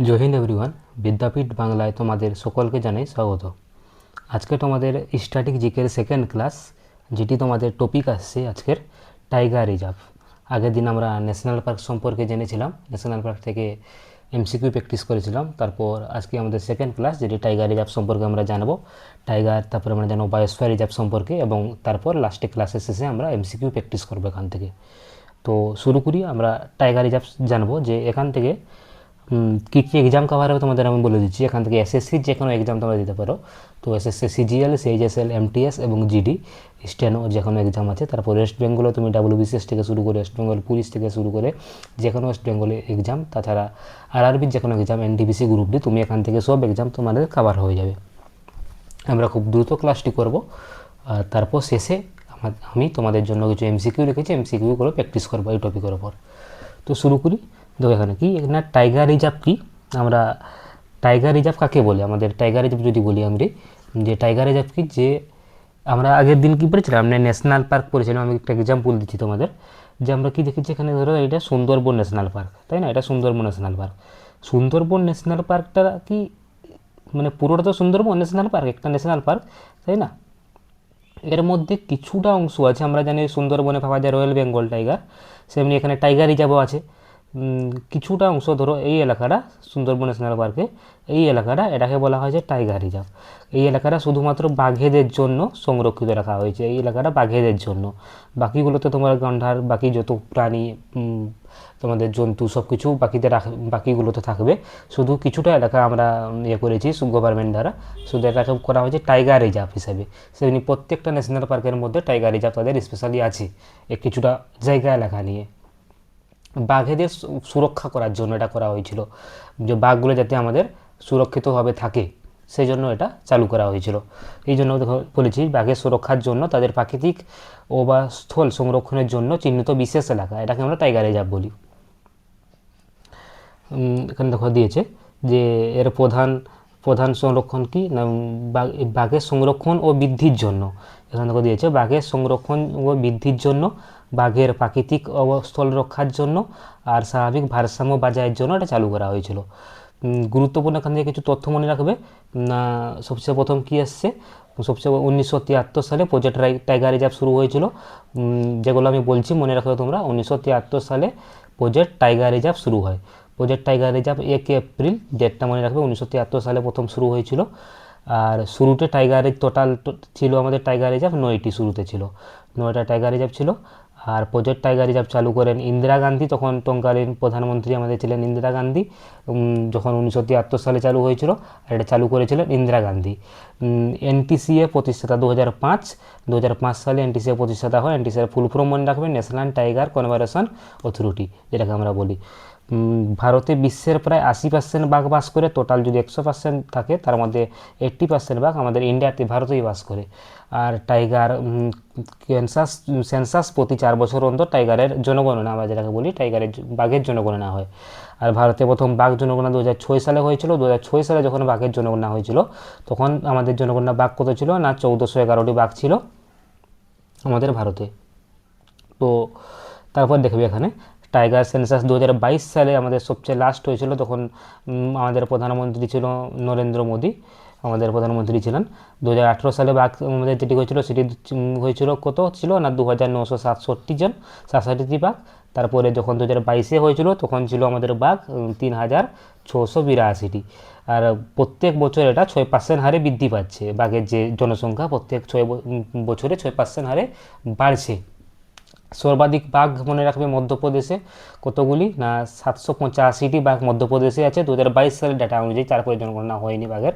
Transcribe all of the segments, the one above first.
জয় Hind everyone. বিদ্যাপীঠ বাংলায় তোমাদের সকলকে জানাই স্বাগত। আজকে তোমাদের স্ট্যাটিক জিকের সেকেন্ড ক্লাস, যেটি তোমাদের টপিক আসছে আজকের টাইগার রিজার্ভ। আগের দিন আমরা ন্যাশনাল পার্ক সম্পর্কে জেনেছিলাম, ন্যাশনাল পার্ক থেকে এমসিকিউ প্র্যাকটিস করেছিলাম। তারপর আজকে আমাদের সেকেন্ড ক্লাস, যেটি টাইগার রিজার্ভ সম্পর্কে আমরা জানবো। টাইগার, তারপরে আমরা জানবো বায়োস্ফিয়ার রিজার্ভ সম্পর্কে, এবং তারপর লাস্টে ক্লাসের শেষে আমরা এমসিকিউ প্র্যাকটিস করবো এখান থেকে। তো শুরু করি। আমরা টাইগার রিজার্ভ জানবো যে এখান থেকে কী কী এক্সাম কভার হবে তোমাদের আমি বলে দিচ্ছি। এখান থেকে এসএসসির যে কোনো এক্সাম তোমরা দিতে পারো। তো এসএসসি সিজিএল, সিএইচএসএল, এমটিএস এবং জিডি স্টেনো যে কোনো এক্সাম আছে। তারপর ওয়েস্ট বেঙ্গলও তুমি ডাব্লিউবিসিএস থেকে শুরু করে, ওয়েস্ট বেঙ্গল পুলিশ থেকে শুরু করে যে কোনো ওয়েস্ট বেঙ্গলে এক্সাম, তাছাড়া আরআরবির যে কোনো এক্সাম, এনটিপিসি গ্রুপ ডি, তুমি এখান থেকে সব এক্সাম তোমাদের কভার হয়ে যাবে। আমরা খুব দ্রুত ক্লাসটি করব, আর তারপর শেষে আমি তোমাদের জন্য কিছু এমসিকিউ রেখেছি, এমসিকিউগুলো প্র্যাকটিস করবো এই টপিকের ওপর। তো শুরু করি। দেখো এখানে কি, এখানে টাইগার রিজার্ভ কি, আমরা টাইগার রিজার্ভ কাকে বলে, আমাদের টাইগার রিজার্ভ যদি বলি আমরা, যে টাইগার রিজার্ভ কি, যে আমরা আগের দিন কি পড়েছিলাম, আমরা ন্যাশনাল পার্ক পড়েছিলাম। আমি একটা এক্সাম্পল দিচ্ছি তোমাদের, যে আমরা কি দেখেছি এখানে, ধরো এটা সুন্দরবন ন্যাশনাল পার্ক, তাই না? এটা Sundarban national park. Sundarban national পার্কটা কি, মানে পুরোটা তো সুন্দরবন ন্যাশনাল পার্ক, একটা ন্যাশনাল পার্ক, তাই না? এর মধ্যে কিছুটা অংশ আছে, আমরা জানি সুন্দরবনে পাওয়া যায় রয়্যাল বেঙ্গল টাইগার, সেমনি এখানে টাইগার রিজার্ভও আছে। কিছুটা অংশ, ধরো এই এলাকাটা সুন্দরবন ন্যাশনাল পার্কে, এই এলাকাটা, এটাকে বলা হয়েছে টাইগার রিজার্ভ। এই এলাকাটা শুধুমাত্র বাঘেদের জন্য সংরক্ষিত রাখা হয়েছে, এই এলাকাটা বাঘেদের জন্য। বাকিগুলোতে তোমার গন্ডার, বাকি যত প্রাণী, তোমাদের জন্তু সব কিছু বাকিগুলোতে থাকবে। শুধু কিছুটা এলাকা আমরা ইয়ে করেছি গভর্নমেন্ট দ্বারা, শুধু এটাকে করা হয়েছে টাইগার রিজার্ভ হিসাবে। সেমনি প্রত্যেকটা ন্যাশনাল পার্কের মধ্যে টাইগার রিজার্ভ তাদের স্পেশালি আছে, কিছুটা জায়গা এলাকা নিয়ে। বাঘেদের সুরক্ষা করার জন্য এটা করা হয়েছিল, যে বাঘগুলো যাতে আমাদের সুরক্ষিতভাবে থাকে, সেই জন্য এটা চালু করা হয়েছিল। এই জন্য দেখো বলেছি, বাঘের সুরক্ষার জন্য তাদের প্রাকৃতিক ও বা স্থল সংরক্ষণের জন্য চিহ্নিত বিশেষ এলাকা, এটাকে আমরা টাইগার রিজার্ভ বলি। এখানে দেখো দিয়েছে যে এর প্রধান প্রধান সংরক্ষণ কি না, বাঘের সংরক্ষণ ও বৃদ্ধির জন্য। এখানে দেখো দিয়েছে বাঘের সংরক্ষণ ও বৃদ্ধির জন্য, বাঘের প্রাকৃতিক অবস্থল রক্ষার জন্য, আর স্বাভাবিক ভারসাম্য বজায়ের জন্য এটা চালু করা হয়েছিল। গুরুত্বপূর্ণ এখান থেকে কিছু তথ্য মনে রাখবে। সবচেয়ে প্রথম কি আসছে, সবচেয়ে 1973 সালে প্রজেক্ট টাইগার রিজার্ভ শুরু হয়েছিল। যেগুলো আমি বলছি মনে রাখবে তোমরা। 1973 সালে প্রজেক্ট টাইগার রিজার্ভ শুরু হয়। প্রজেক্ট টাইগার রিজার্ভ 1 এপ্রিল, ডেটটা মনে রাখবে, 1973 সালে প্রথম শুরু হয়েছিল। আর শুরুতে টাইগারের টোটাল ছিল আমাদের টাইগার রিজার্ভ 9টি, শুরুতে ছিল 9টা টাইগার রিজার্ভ ছিল। আর প্রজেক্ট টাইগার রিজার্ভ চালু করেন ইন্দিরা গান্ধী, তখন তৎকালীন প্রধানমন্ত্রী আমাদের ছিলেন ইন্দিরা গান্ধী। যখন 1973 সালে চালু হয়েছিল, আর এটা চালু করেছিলেন ইন্দিরা গান্ধী। এনটিসিএ প্রতিষ্ঠাতা 2005 সালে এনটিসিএ প্রতিষ্ঠাতা হয়। এনটিসিএর ফুল ফর্ম মনে রাখবেন, ন্যাশনাল টাইগার কনজারভেশন অথরিটি, যেটাকে আমরা বলি। ভারতে বিশ্বের প্রায় 80% বাঘ বাস করে। টোটাল যদি 100% থাকে, তার মধ্যে 80% বাঘ আমাদের ইন্ডিয়াতে, ভারতেই বাস করে। আর টাইগার সেন্সাস প্রতি 4 বছর অন্তর টাইগারের জনগণনা, আমরা যেটাকে বলি টাইগারের বাঘের জনগণনা হয়। আর ভারতে প্রথম বাঘ জনগণনা 2006 সালে হয়েছিল। 2006 সালে যখন বাঘের জনগণনা হয়েছিল, তখন আমাদের জনগণনা বাঘ কত ছিল না, 1411টি বাঘ ছিল আমাদের ভারতে। তো তারপর দেখবে এখানে টাইগার সেন্সাস 2022 সালে আমাদের সবচেয়ে লাস্ট হয়েছিল, তখন আমাদের প্রধানমন্ত্রী ছিল নরেন্দ্র মোদী, আমাদের প্রধানমন্ত্রী ছিলেন। 2018 সালে বাঘ আমাদের যেটি হয়েছিল, সেটি হয়েছিল কত ছিল না, 2967 বাঘ। তারপরে যখন 2022-এ হয়েছিল, তখন ছিল আমাদের বাঘ 3682। আর প্রত্যেক বছর এটা 6% হারে বৃদ্ধি পাচ্ছে, বাঘের যে জনসংখ্যা প্রত্যেক 6 বছরে 6% হারে বাড়ছে। সর্বাধিক বাঘ মনে রাখবে মধ্যপ্রদেশে, কতগুলি না, 785টি বাঘ মধ্যপ্রদেশে আছে 2022 সালের ডাটা অনুযায়ী। তারপরে জনগণনা হয়নি বাঘের।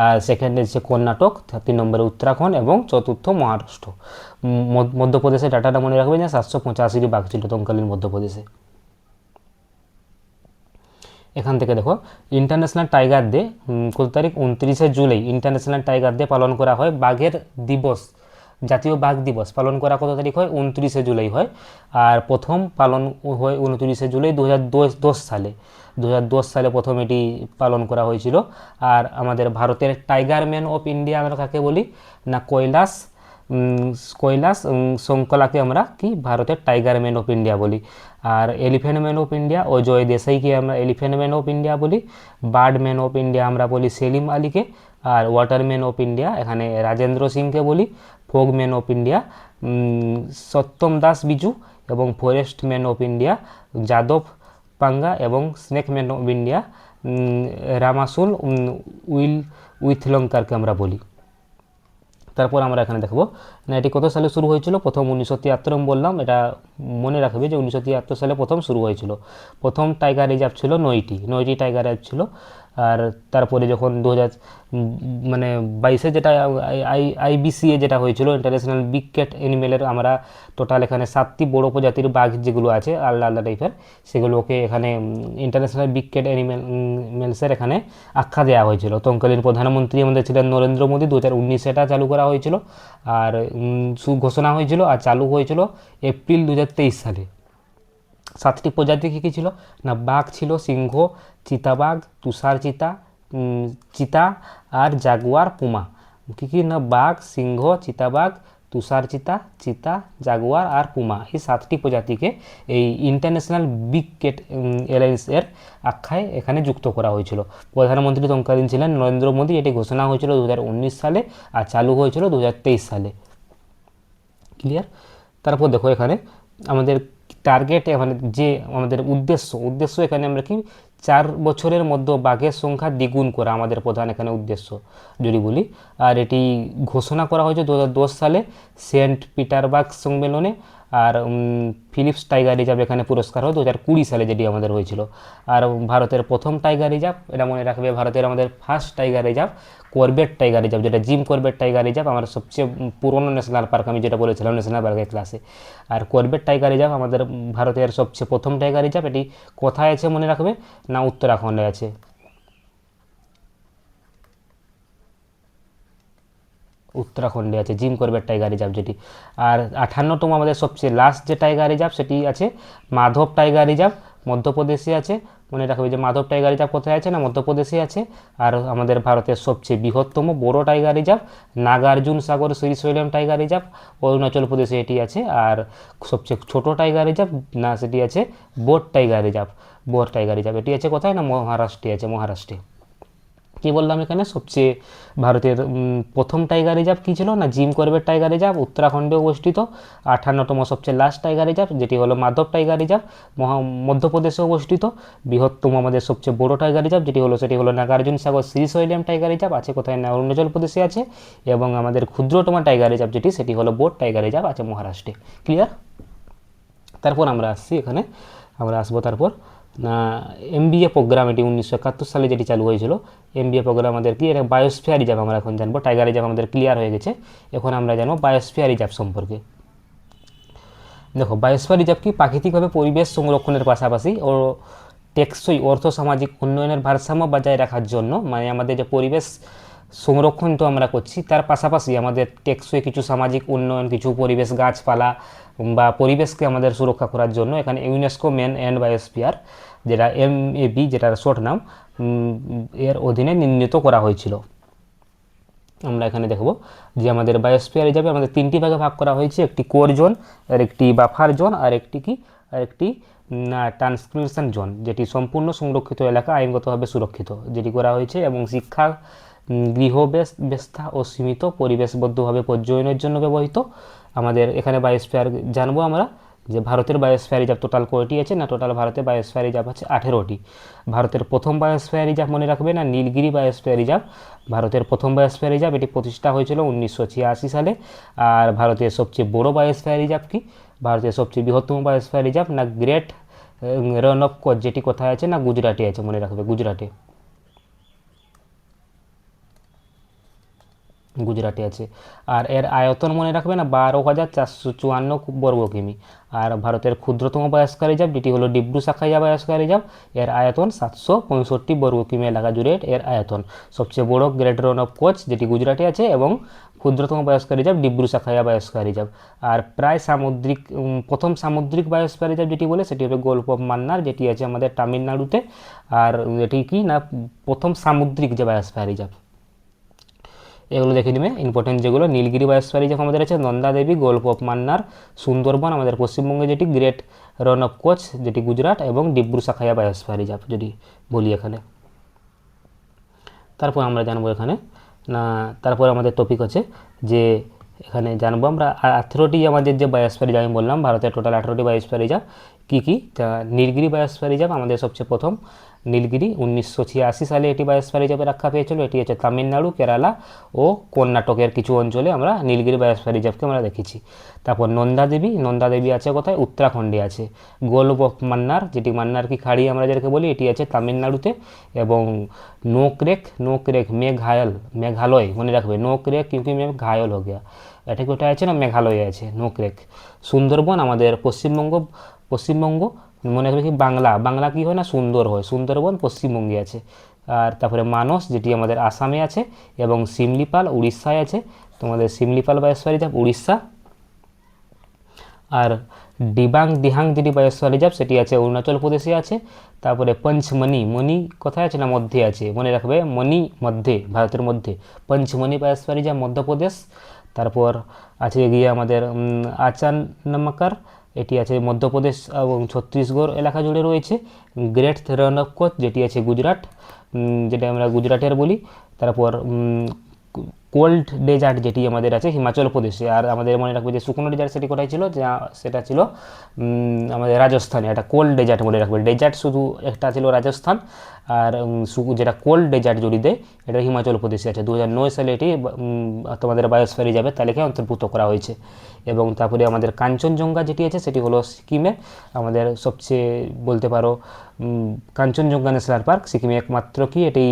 আর সেকেন্ডে হচ্ছে কর্ণাটক, 3 নম্বরে উত্তরাখণ্ড এবং চতুর্থ মহারাষ্ট্র। মধ্যপ্রদেশের ডাটাটা মনে রাখবে যে 785টি বাঘ ছিল তৎকালীন মধ্যপ্রদেশে। এখান থেকে দেখো ইন্টারন্যাশনাল টাইগার ডে কত তারিখ, 29শে জুলাই ইন্টারন্যাশনাল টাইগার ডে পালন করা হয়। বাঘের দিবস, জাতীয় বাঘ দিবস পালন করা কত তারিখ হয়, 29শে জুলাই হয়। আর প্রথম পালন হয় 29শে জুলাই 2010 সালে। 2010 সালে প্রথম এটি পালন করা হয়েছিল। আর আমাদের ভারতের টাইগার ম্যান অফ ইন্ডিয়া আমরা কাকে বলি না, কৈলাস কৈলাস শঙ্কলাকে আমরা কি ভারতের টাইগার ম্যান অফ ইন্ডিয়া বলি। আর elephant man of India Ajay দেশাইকে আমরা এলিফ্যান্ট ম্যান অফ ইন্ডিয়া বলি। বার্ড ম্যান অফ ইন্ডিয়া আমরা বলি সেলিম আলীকে। আর ওয়াটার ম্যান অফ ইন্ডিয়া এখানে রাজেন্দ্র সিংকে বলি। Fog man of India Satyam Das Biju, এবং ফরেস্ট ম্যান অফ ইন্ডিয়া যাদব পাঙ্গা, এবং snake man of India Romulus উইথলঙ্কারকে আমরা বলি। তারপর আমরা এখানে দেখব না এটি কত সালে শুরু হয়েছিল। প্রথম 1973 আমি বললাম, এটা মনে রাখবে যে 1973 সালে প্রথম শুরু হয়েছিল। প্রথম টাইগার রিজার্ভ ছিল 9টি টাইগার রিজার্ভ ছিল। আর তারপরে যখন 2000 মানে 22-এ যেটা আইবিসিএ যেটা হয়েছিল, ইন্টারন্যাশনাল বিগ ক্যাট অ্যানিমেলের, আমরা টোটাল এখানে 7টি বড় প্রজাতির বাঘ যেগুলো আছে আলাদা আলাদা টাইপের, সেগুলোকে এখানে ইন্টারন্যাশনাল বিগ ক্যাট অ্যানিমেলসের এখানে আখ্যা দেওয়া হয়েছিল। তৎকালীন প্রধানমন্ত্রী আমাদের ছিলেন নরেন্দ্র মোদী। 2019 এটা চালু করা হয়েছিল আর ঘোষণা হয়েছিল আর চালু হয়েছিল এপ্রিল 2023 সালে। 7টি প্রজাতি কী কী ছিল না, বাঘ ছিল, সিংহ, চিতাবাঘ, তুষার চিতা, চিতা আর জাগুয়ার পুমা। কী কী না, বাঘ, সিংহ, চিতাবাঘ, তুষার চিতা, চিতা, জাগুয়ার আর পুমা, এই 7টি প্রজাতিকে এই ইন্টারন্যাশনাল বিগ ক্যাট অ্যালায়েন্স এর আখ্যায় এখানে যুক্ত করা হয়েছিল। প্রধানমন্ত্রী তৎকালীন ছিলেন নরেন্দ্র মোদী। এটি ঘোষণা হয়েছিল 2019 সালে আর চালু হয়েছিল 2023 সালে। ক্লিয়ার? তারপর দেখো এখানে আমাদের টার্গেট, মানে যে আমাদের উদ্দেশ্য এখানে আমরা কি 4 বছরের মধ্যে বাঘের সংখ্যা দ্বিগুণ করা আমাদের প্রধান এখানে উদ্দেশ্য যদি বলি। আর এটি ঘোষণা করা হয়েছে 2010 সালে সেন্ট পিটারবার্গ সম্মেলনে। আর ফিলিপস টাইগার রিজার্ভ এখানে পুরস্কার হয় 2020 সালে, যেটি আমাদের হয়েছিল। আর ভারতের প্রথম টাইগার রিজার্ভ, এটা মনে রাখবে, ভারতের আমাদের first tiger reserve Corbett tiger reserve, যেটা জিম করবেট টাইগার রিজার্ভ, আমার সবচেয়ে পুরনো ন্যাশনাল পার্ক, আমি যেটা বলেছিলাম ন্যাশনাল পার্কের ক্লাসে। আর করবেট টাইগার রিজার্ভ আমাদের ভারতের সবচেয়ে প্রথম টাইগার রিজার্ভ। এটি কোথায় আছে মনে রাখবে না, উত্তরাখণ্ডে আছে। উত্তরাখণ্ডে আছে জিম করবেট টাইগার রিজার্ভ যেটি। আর 58তম আমাদের সবচেয়ে লাস্ট যে টাইগার রিজার্ভ সেটি আছে মাধব টাইগার রিজার্ভ, মধ্যপ্রদেশে আছে। মনে রাখবে যে মাধব টাইগার রিজার্ভ কোথায় আছে না, মধ্যপ্রদেশে আছে। আর আমাদের ভারতের সবচেয়ে বৃহত্তম বড় tiger reserve Nagarjuna Sagar Srisailam tiger reserve, Arunachal প্রদেশে এটি আছে। আর সবচেয়ে ছোট টাইগার রিজার্ভ না, সেটি আছে বোর টাইগার রিজার্ভ। এটি আছে কোথায় না, মহারাষ্ট্রে আছে, মহারাষ্ট্রে। কি বললাম এখানে সবচেয়ে ভারতের প্রথম টাইগার রিজার্ভ কী ছিল না, জিম করবেট টাইগার রিজার্ভ, উত্তরাখণ্ডে অবস্থিত। 58তম সবচেয়ে লাস্ট টাইগার রিজার্ভ যেটি হলো মাধব টাইগার রিজার্ভ, মধ্যপ্রদেশে অবস্থিত। বৃহত্তম আমাদের সবচেয়ে বড় টাইগার রিজার্ভ সেটি হলো নাগার্জুন সাগর শ্রীশৈলম টাইগার রিজার্ভ, আছে কোথায় না, অরুণাচল প্রদেশে আছে। এবং আমাদের ক্ষুদ্রতম টাইগার রিজার্ভ সেটি হলো বোর টাইগার রিজার্ভ, আছে মহারাষ্ট্রে। ক্লিয়ার? তারপর আমরা আসবো তারপর না MBA প্রোগ্রাম, এটি 1971 সালে যেটি চালু হয়েছিল। MBA প্রোগ্রাম আমাদের কি, এটা বায়োস্ফিয়ার রিজার্ভ আমরা এখন জানবো। টাইগার রিজার্ভ আমাদের ক্লিয়ার হয়ে গেছে, এখন আমরা জানবো বায়োস্ফিয়ার রিজার্ভ সম্পর্কে। দেখো বায়োস্ফিয়ার রিজার্ভ কি, প্রাকৃতিকভাবে পরিবেশ সংরক্ষণের পাশাপাশি ও টেকসই অর্থসামাজিক উন্নয়নের ভারসাম্য বজায় রাখার জন্য, মানে আমাদের যে পরিবেশ সংরক্ষণ তো আমরা করছি, তার পাশাপাশি আমাদের টেকসই কিছু সামাজিক উন্নয়ন, কিছু পরিবেশ গাছপালা বা পরিবেশকে আমাদের সুরক্ষা করার জন্য এখানে ইউনেস্কো ম্যান অ্যান্ড বায়োস্ফিয়ার, যেটা MAB, যেটার শর্ট নাম, এর অধীনে নির্ণীত করা হয়েছিল। আমরা এখানে দেখব যে আমাদের বায়োস্ফিয়ার রিজার্ভে আমাদের 3টি ভাগে ভাগ করা হয়েছে, একটি কোর জোন, আর একটি বাফার জোন, আর একটি ট্রান্সমিশন জোন, যেটি সম্পূর্ণ সংরক্ষিত এলাকা, আইনগতভাবে সুরক্ষিত যেটি করা হয়েছে। এবং শিক্ষা, গৃহব্যবস্থা ও সীমিত পরিবেশবদ্ধভাবে পর্যয়নের জন্য ব্যবহৃত। আমাদের এখানে বায়োস্ফিয়ার জানবো আমরা যে ভারতের বায়োস্ফিয়ার রিজার্ভ টোটাল কয়টি আছে না, টোটাল ভারতে বায়োস্ফিয়ার রিজার্ভ আছে 18টি। ভারতের প্রথম বায়োস্ফিয়ার রিজার্ভ মনে রাখবে না, নীলগিরি বায়োস্ফিয়ার রিজার্ভ, ভারতের প্রথম বায়োস্ফিয়ার রিজার্ভ। এটি প্রতিষ্ঠা হয়েছিল 1986 সালে। আর ভারতের সবচেয়ে বড় বায়োস্ফিয়ার রিজার্ভ কি, ভারতের সবচেয়ে বৃহত্তম বায়োস্ফিয়ার রিজার্ভ না গ্রেট রান অফ কচ্ছ, যেটি কোথায় আছে না, গুজরাটে আছে, মনে রাখবে গুজরাটে আছে। আর এর আয়তন মনে রাখবে না 12,454 বর্গ কিমি। আর ভারতের ক্ষুদ্রতম বায়োস্ফিয়ার রিজার্ভ যেটি হলো ডিব্রু সাখাইয়া বায়োস্ফিয়ার রিজার্ভ, এর আয়তন 765 বর্গ কিমি এলাকা জুড়ে এর আয়তন। সবচেয়ে বড় গ্রেট রান অফ কচ্ছ যেটি গুজরাটে আছে, এবং ক্ষুদ্রতম biosphere reserve Dibru Saikhowa biosphere reserve. আর প্রায় সামুদ্রিক, প্রথম সামুদ্রিক বায়োস্ফিয়ার রিজার্ভ যেটি বলে সেটি হবে গল্ফ অফ মান্নার, যেটি আছে আমাদের তামিলনাড়ুতে। আর এটি কি না, প্রথম সামুদ্রিক যে বায়োস্ফিয়ার রিজার্ভ। এগুলো দেখে নেবে ইম্পর্টেন্ট যেগুলো। নীলগিরি বায়োস্ফিয়ার রিজার্ভ আমাদের আছে, নন্দা দেবী, গল্ফ অফ মান্নার, সুন্দরবন আমাদের পশ্চিমবঙ্গে যেটি, গ্রেট রন অফ কচ্ছ যেটি গুজরাট, এবং ডিব্রু সাখাইয়া বায়োস্ফিয়ার রিজার্ভ যদি বলি এখানে। তারপর আমরা জানবো এখানে না, তারপর আমাদের টপিক আছে যে এখানে জানবো আমরা 18টি আমাদের যে বায়োস্ফিয়ার রিজার্ভ আমি বললাম, ভারতের টোটাল 18টি বায়োস্ফিয়ার রিজার্ভ কী কী। নীলগিরি বায়োস্ফিয়ার রিজার্ভ আমাদের সবচেয়ে প্রথম, নীলগিরি 1986 সালে এটি বায়োস্ফিয়ার রিজার্ভে রক্ষা পেয়েছিল। এটি হচ্ছে তামিলনাড়ু, কেরালা ও কর্ণাটকের কিছু অঞ্চলে আমরা নীলগিরি বায়োস্ফিয়ার রিজার্ভকে আমরা দেখেছি। তারপর নন্দা দেবী, নন্দা দেবী আছে কোথায়, উত্তরাখণ্ডে আছে। গল্ফ অফ মান্নার, যেটি মান্নার কি খাড়ি আমরা যেটাকে বলি, এটি আছে তামিলনাড়ুতে। এবং নোকরেক, নোকরেক মেঘালয় মনে রাখবে, নোকরেক क्योंकि मैं घायल हो गया, এটা কোথায় আছে না, মেঘালয়ে আছে নোকরেক। সুন্দরবন আমাদের পশ্চিমবঙ্গ মনে রাখবে কি, বাংলা কি হয় না, সুন্দর হয়, সুন্দরবন পশ্চিমবঙ্গে আছে। আর তারপরে মানস যেটি আমাদের আসামে আছে, এবং সিমলিপাল উড়িষ্যায় আছে, তোমাদের সিমলিপাল বায়োস্ফিয়ার রিজার্ভ উড়িষ্যা। আর দিহাং যেটি বায়োস্ফিয়ার রিজার্ভ সেটি আছে অরুণাচল প্রদেশে আছে। তারপরে পঞ্চমণি, মণি কোথায় আছে না, মধ্যে আছে, মনে রাখবে মণি মধ্যে, ভারতের মধ্যে। পঞ্চমণি বায়োস্ফিয়ার রিজার্ভ মধ্যপ্রদেশ। তারপর আছে গিয়ে আমাদের আচানমাকার, এটি আছে মধ্যপ্রদেশ এবং ছত্তিশগড় এলাকা জুড়ে রয়েছে। গ্রেট রান অফ কচ্ছ যেটি আছে গুজরাট, যেটা আমরা গুজরাটের বলি। তারপর কোল্ড ডেজার্ট যেটি আমাদের আছে হিমাচল প্রদেশে। আর আমাদের মনে রাখবে যে শুকনো ডেজার্ট সেটি কোথায় ছিল, সেটা ছিল আমাদের রাজস্থানে। এটা কোল্ড ডেজার্ট মনে রাখবে, ডেজার্ট শুধু একটা ছিল রাজস্থান, আর যেটা কোল্ড ডেজার্ট যদি দেয় এটা হিমাচল প্রদেশে আছে। 2009 সালে এটি তোমাদের বায়োস্ফিয়ার রিজার্ভের তালিকায় অন্তর্ভুক্ত করা হয়েছে। এবং তারপরে আমাদের কাঞ্চনজঙ্ঘা যেটি আছে সেটি হলো সিকিমে, আমাদের সবচেয়ে বলতে পারো কাঞ্চনজঙ্ঘা ন্যাশনাল পার্ক সিকিমে একমাত্র কি এটি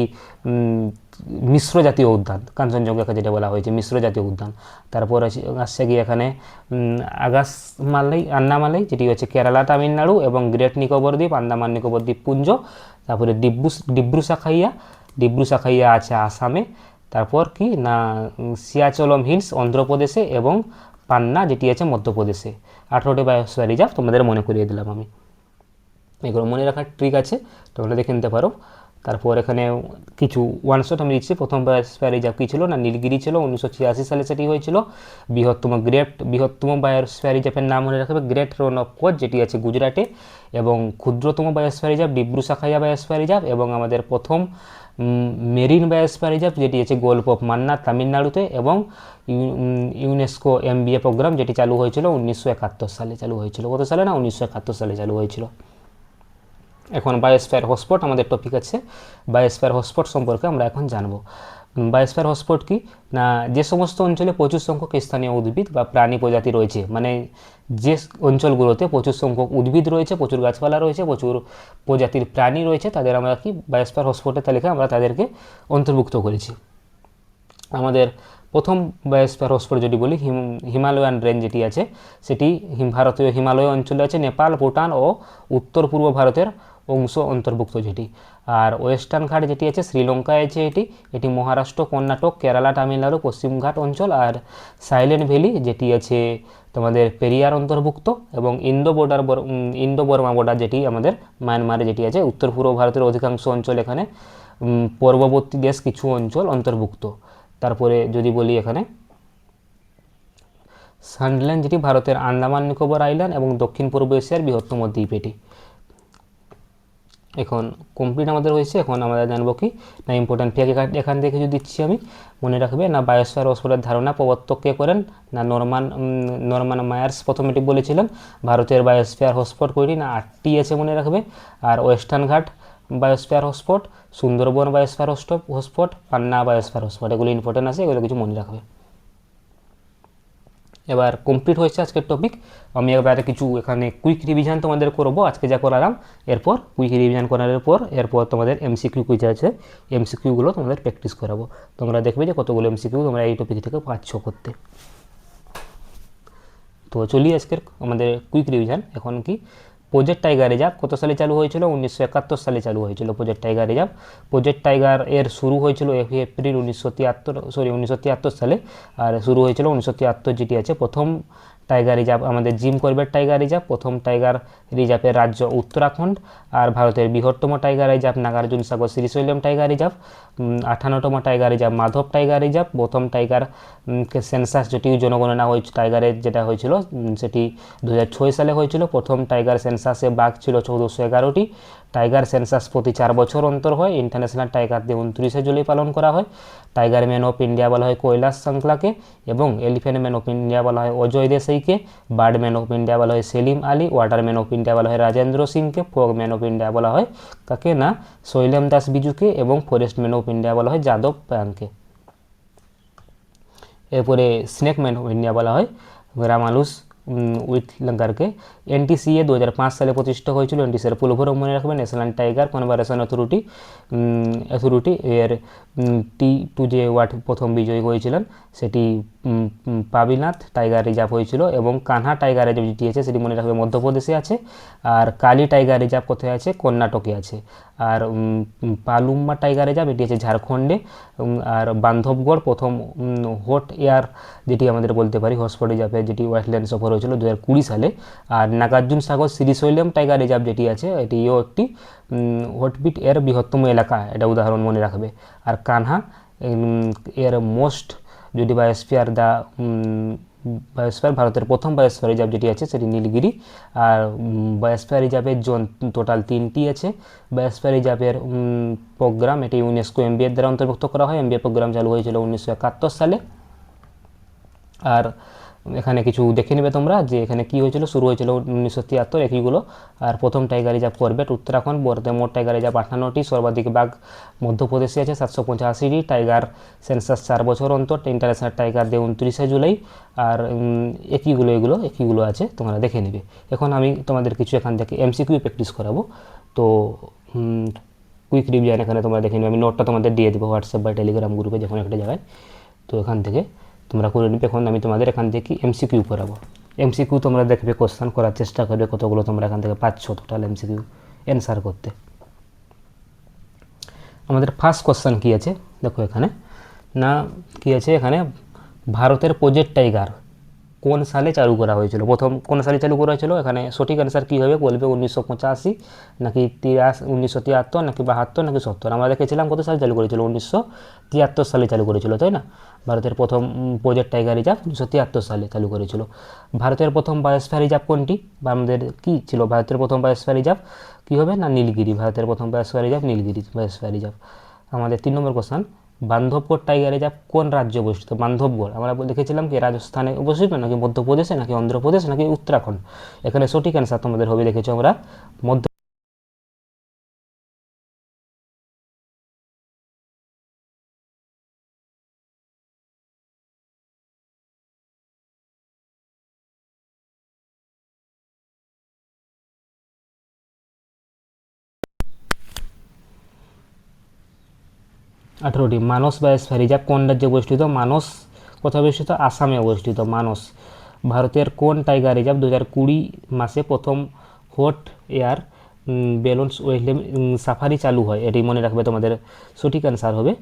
মিশ্র জাতীয় উদ্যান, কাঞ্চনজঙ্ঘাকে যেটা বলা হয়েছে মিশ্র জাতীয় উদ্যান। তারপর আসছে গিয়ে এখানে আন্নামালাই যেটি হচ্ছে কেরালা তামিলনাড়ু, এবং গ্রেট নিকোবর দ্বীপ আন্দামান নিকোবর দ্বীপপুঞ্জ। তারপরে ডিব্রু সাখাইয়া আছে আসামে। তারপর কি না, সিয়াচলম হিলস অন্ধ্রপ্রদেশে, এবং পান্না যেটি আছে মধ্যপ্রদেশে। 18টি বায়োস্ফিয়ার রিজার্ভ তোমাদের মনে করিয়ে দিলাম আমি। এগুলো মনে রাখার ট্রিক আছে, তোমরা দেখে নিতে পারো। তারপর এখানে কিছু ওয়ান শট আমি দিচ্ছি। প্রথম বায়োস্ফিয়ার রিজার্ভ কী ছিল না, নীলগিরি ছিল, 1986 সালে সেটি হয়েছিল। বৃহত্তম বায়োস্ফিয়ার রিজার্ভের নাম মনে রাখবে গ্রেট রান অফ কচ্ছ যেটি আছে গুজরাটে। এবং ক্ষুদ্রতম biosphere reserve Dibru Saikhowa biosphere reserve. এবং আমাদের প্রথম মেরিন বায়োস্ফিয়ার রিজার্ভ যেটি আছে গল্ফ অফ মান্নার তামিলনাড়ুতে। এবং ইউনেস্কো MBA প্রোগ্রাম যেটি চালু হয়েছিল 1971 সালে চালু হয়েছিল। কত সালে না, 1971 সালে চালু হয়েছিল। এখন বায়োস্ফিয়ার হটস্পট আমাদের টপিক আছে, বায়োস্ফিয়ার হটস্পট সম্পর্কে আমরা এখন জানবো। বায়োস্ফিয়ার হটস্পট কি না, যে সমস্ত অঞ্চলে প্রচুর সংখ্যক স্থানীয় উদ্ভিদ বা প্রাণী প্রজাতি রয়েছে, মানে যে অঞ্চলগুলোতে প্রচুর সংখ্যক উদ্ভিদ রয়েছে, প্রচুর গাছপালা রয়েছে, প্রচুর প্রজাতির প্রাণী রয়েছে, তাদের আমরা কি বায়োস্ফিয়ার হটস্পটের তালিকায় আমরা তাদেরকে অন্তর্ভুক্ত করেছি। আমাদের প্রথম বায়োস্ফিয়ার হটস্পট যদি বলি, হিমালয়ান রেঞ্জ যেটি আছে সেটি ভারতীয় হিমালয় অঞ্চলে আছে, নেপাল, ভুটান ও উত্তর পূর্ব ভারতের অংশ অন্তর্ভুক্ত যেটি। আর ওয়েস্টার্ন ঘাট যেটি আছে শ্রীলঙ্কায় আছে, এটি মহারাষ্ট্র, কর্ণাটক, কেরালা, তামিলনাড়ু, পশ্চিমঘাট অঞ্চল। আর সাইলেন্ট ভ্যালি যেটি আছে তোমাদের পেরিয়ার অন্তর্ভুক্ত। এবং ইন্দো বর্মা বর্ডার যেটি আমাদের মায়ানমারে যেটি আছে, উত্তর পূর্ব ভারতের অধিকাংশ অঞ্চল এখানে, পূর্ববর্তী দেশ কিছু অঞ্চল অন্তর্ভুক্ত। তারপরে যদি বলি এখানে সান্ডল্যান্ড যেটি ভারতের আন্দামান নিকোবর আইল্যান্ড এবং দক্ষিণ পূর্ব এশিয়ার বৃহত্তম দ্বীপ এটি। এখন কমপ্লিট আমাদের হয়েছে। এখন আমরা জানবো কি না, ইম্পর্টেন্ট ফ্যাক্ট এখান থেকে যদি দিচ্ছি আমি, মনে রাখবে না বায়োস্ফিয়ার হটস্পটের ধারণা প্রবর্তক কে করেন না, নরমান মায়ার্স প্রথম এটি বলেছিলেন। ভারতের বায়োস্ফিয়ার হটস্পট কয়টি না, 8টি আছে মনে রাখবে। আর western Ghat biosphere hotspot, Sundarban biosphere hotspot, Panna biosphere hotspot, এগুলো ইম্পর্টেন্ট আছে, এগুলো কিছু মনে রাখবে। এবার কমপ্লিট হয়েছে আজকের টপিক। আমি এবারে কিছু এখানে কুইক রিভিশন তোমাদের করবো, আজকে যা করালাম এরপর কুইক রিভিশন করার পর এরপর তোমাদের MCQ কুইজ আছে, MCQগুলো তোমাদের প্র্যাকটিস করাবো। তোমরা দেখবে যে কতগুলো MCQ তোমরা এই টপিক থেকে পাচ্ছ করতে। তো চলি আজকের আমাদের কুইক রিভিশন। এখন কি, প্রজেক্ট টাইগার রিজার্ভ কত সালে চালু হয়েছিল, 1971 সালে চালু হয়েছিল project tiger reserve. Project tiger এর শুরু হয়েছিল এপ্রিল 1973 সালে, আর শুরু হয়েছিল 1973 যেটি আছে প্রথম টাইগার রিজার্ভ আমাদের জিম করবেট টাইগার রিজার্ভ, প্রথম টাইগার রিজার্ভের রাজ্য উত্তরাখণ্ড। আর ভারতের বৃহত্তম tiger reserve Nagarjuna Sagar Srisailam tiger reserve. 58তম tiger reserve Madhav tiger reserve. প্রথম টাইগার সেন্সাস যেটি জনগণনা হয়েছে টাইগারের যেটা হয়েছিল সেটি 2006 সালে হয়েছিল। প্রথম টাইগার সেন্সাসে বাঘ ছিল 1411টি। টাইগার সেন্সাস প্রতি 4 বছর অন্তর হয়। ইন্টারন্যাশনাল টাইগার ডে 29শে জুলাই পালন করা হয়। টাইগার ম্যান অফ ইন্ডিয়া বলা হয় কৈলাস সাংকলাকে, এবং এলিফ্যান্ট ম্যান অফ ইন্ডিয়া বলা হয় অজয় দেশাইকে। বার্ড ম্যান অফ ইন্ডিয়া বলা হয় Salim Ali. Water man of India বলা হয় রাজেন্দ্র সিংকে। ফগ ম্যান অফ ইন্ডিয়া বলা হয় কাকে না শৈলেম দাস বিজুকে, এবং ফরেস্ট ম্যান অফ ইন্ডিয়া বলা হয় যাদব পায়াংকে। এরপরে স্নেক ম্যান অফ ইন্ডিয়া বলা হয় রামানুজ উইটলঙ্কারকে। এনটিসিএ 2005 সালে প্রতিষ্ঠা হয়েছিল। এনটিসির পুরোপুরি মনে রাখবেন ন্যাশনাল টাইগার কনজারভেশন অথরিটি এর T2 যে ওয়ার্ড প্রথম বিজয়ী হয়েছিলেন সেটি পাবিনাথ টাইগার রিজার্ভ হয়েছিল, এবং কানহা টাইগার রিজার্ভ যেটি আছে সেটি মনে রাখবে মধ্যপ্রদেশে আছে। আর কালী টাইগার রিজার্ভ কোথায় আছে? কর্ণাটকে আছে। আর পালুম্মা টাইগার রিজার্ভ এটি আছে ঝাড়খণ্ডে। আর বান্ধবগড় প্রথম হট এয়ার যেটি আমাদের বলতে পারি হটস্পট রিজার্ভে যেটি ওয়েটল্যান্ড সফর হয়েছিল 2020 সালে। আর নাগার্জুন সাগর শ্রীশৈলম টাইগার রিজার্ভ যেটি আছে এটিও একটি হটবিট এর বৃহত্তম এলাকা, এটা উদাহরণ মনে রাখবে। আর কানহা এর মোস্ট যদি বায়োস্ফিয়ার ভারতের প্রথম বায়োস্ফিয়ার রিজার্ভ যেটি আছে সেটি নীলগিরি। আর বায়োস্ফিয়ার রিজার্ভের জোন টোটাল 3টি আছে। বায়োস্ফিয়ার রিজার্ভের প্রোগ্রাম এটি ইউনেস্কো এমবিএর দ্বারা অন্তর্ভুক্ত করা হয়। এমবিএ প্রোগ্রাম চালু হয়েছিল 1971 সালে। আর এখানে কিছু দেখে নেবে তোমরা যে এখানে কি হয়েছিল। শুরু হয়েছিল 1973 একইগুলো। আর প্রথম টাইগার রিজার্ভ করবেট উত্তরাখণ্ড। মোট টাইগার রিজার্ভ 58টি। সর্বাধিক বাঘ মধ্যপ্রদেশে আছে 785টি। টাইগার সেন্সাস 4 বছর অন্তর। ইন্টারন্যাশনাল টাইগার ডে 29শে জুলাই। আর একইগুলো আছে, তোমরা দেখে নেবে। এখন আমি তোমাদের কিছু এখান থেকে এমসিকিউ প্র্যাকটিস করাবো। তো কুইক রিভিশন এখানে তোমরা দেখে নেবে। আমি নোটটা তোমাদের দিয়ে দেবো হোয়াটসঅ্যাপ বা টেলিগ্রাম গ্রুপে যখন একটা জায়গায়, তো এখান থেকে তোমরা করে নেবে। এখন আমি তোমাদের এখান থেকে এমসিকিউ করাবো। এমসিকিউ তোমরা দেখবে, কোশ্চেন করার চেষ্টা করবে কতগুলো তোমরা এখান থেকে পাচ্ছ টোটাল এমসিকিউ অ্যান্সার করতে। আমাদের ফার্স্ট কোশ্চেন কি আছে দেখো এখানে না, কি আছে এখানে, ভারতের প্রজেক্ট টাইগার কোন সালে চালু করা হয়েছিল? প্রথম কোন সালে চালু করা হয়েছিল? এখানে সঠিক অ্যান্সার কী হবে বলবে 1985 নাকি 1973 নাকি 72 নাকি 70। আমরা দেখেছিলাম কত সালে চালু করেছিল, 1973 সালে চালু করেছিল, তাই না? ভারতের প্রথম প্রজেক্ট টাইগার রিজার্ভ 1973 সালে চালু করেছিল। ভারতের প্রথম বায়োস্ফিয়ার রিজার্ভ কোনটি? বা আমাদের কী ছিল ভারতের প্রথম বায়োস্ফিয়ার রিজার্ভ? কী হবে না নীলগিরি। ভারতের প্রথম biosphere reserve Nilgiri biosphere reserve. আমাদের 3 নম্বর কোশ্চেন, বান্ধবগড় টাইগার রিজার্ভ কোন রাজ্যে অবস্থিত? বান্ধবগড় আমরা দেখেছিলাম কি রাজস্থানে অবস্থিত নাকি মধ্যপ্রদেশে নাকি অন্ধ্রপ্রদেশ নাকি উত্তরাখণ্ড। এখানে সঠিক অ্যান্সার তোমাদের হবে দেখেছো আমরা মধ্য। 18টি। মানস বায়োস্ফিয়ার রিজার্ভ কোন রাজ্যে অবস্থিত? মানস কোথায় অবস্থিত? আসামে অবস্থিত মানস। ভারতের কোন টাইগার রিজার্ভ 2020 মাসে প্রথম হট এয়ার বেলুন সাফারি চালু হয়? এটি মনে রাখবে তোমাদের সঠিক অ্যান্সার হবে